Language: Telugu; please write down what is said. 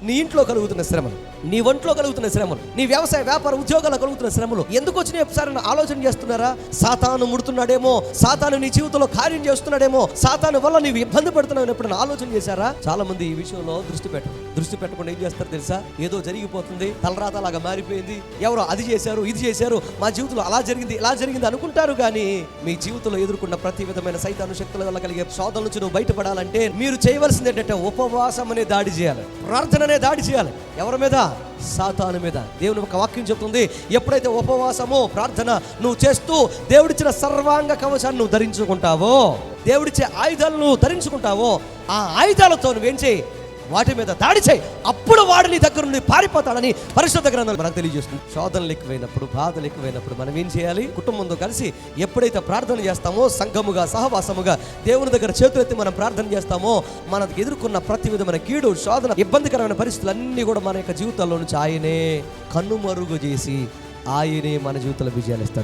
నీ ఇంట్లో కలుగుతున్న శ్రమలు, నీ ఒంట్లో కలుగుతున్న శ్రమలు, నీ వ్యవసాయ వ్యాపార ఉద్యోగాలు కలుగుతున్న శ్రమలు ఎందుకు వచ్చినాయి ఒకసారి ఆలోచన చేస్తున్నారా? సాతాను ముడుతున్నాడేమో, సాతాను నీ జీవితంలో కార్యం చేస్తున్నాడేమో, సాతాను వల్ల నీవు ఇబ్బంది పడుతున్నావు ఎప్పుడైనా ఆలోచన చేశారా? చాలా మంది ఈ విషయంలో దృష్టి పెట్టకుండా ఏం చేస్తారు తెలుసా? ఏదో జరిగిపోతుంది, తలరాతలాగా మారిపోయింది, ఎవరో అది చేశారు ఇది చేశారు, మా జీవితంలో అలా జరిగింది ఇలా జరిగింది అనుకుంటారు. కానీ మీ జీవితంలో ఎదుర్కొన్న ప్రతి విధమైన సైతాను శక్తుల వల్ల కలిగే శోధన నుంచి నువ్వు బయటపడాలంటే మీరు చేయవలసింది ఏంటంటే ఉపవాసం అనే దాడి చేయాలి, ప్రార్థన అనే దాడి చేయాలి. ఎవరి మీద? సాతాను మీద. దేవుని ఒక వాక్యం చెప్తుంది, ఎప్పుడైతే ఉపవాసము ప్రార్థన నువ్వు చేస్తూ దేవుడిచ్చిన సర్వాంగ కవచాన్ని నువ్వు ధరించుకుంటావో, దేవుడిచ్చే ఆయుధాలను నువ్వు ధరించుకుంటావో, ఆ ఆయుధాలతో నువ్వేం చేయి? వాటి మీద దాడి చేయి. అప్పుడు వాడు నీ దగ్గర నుండి పారిపోతాడని పరిశుద్ధ గ్రంథాలు మనకు తెలియజేస్తుంది. శోధనలు ఎక్కువైనప్పుడు, బాధలు ఎక్కువైనప్పుడు మనం ఏం చేయాలి? కుటుంబంతో కలిసి ఎప్పుడైతే ప్రార్థన చేస్తామో, సంఘముగా సహవాసముగా దేవుని దగ్గర చేతులెత్తి మనం ప్రార్థన చేస్తామో, మనకు ఎదుర్కొన్న ప్రతి విధమైన కీడు, శోధన, ఇబ్బందికరమైన పరిస్థితులన్నీ కూడా మన యొక్క జీవితాల్లో నుంచి ఆయనే కన్నుమరుగు చేసి ఆయనే మన జీవితంలో విజయాలు ఇస్తాడు.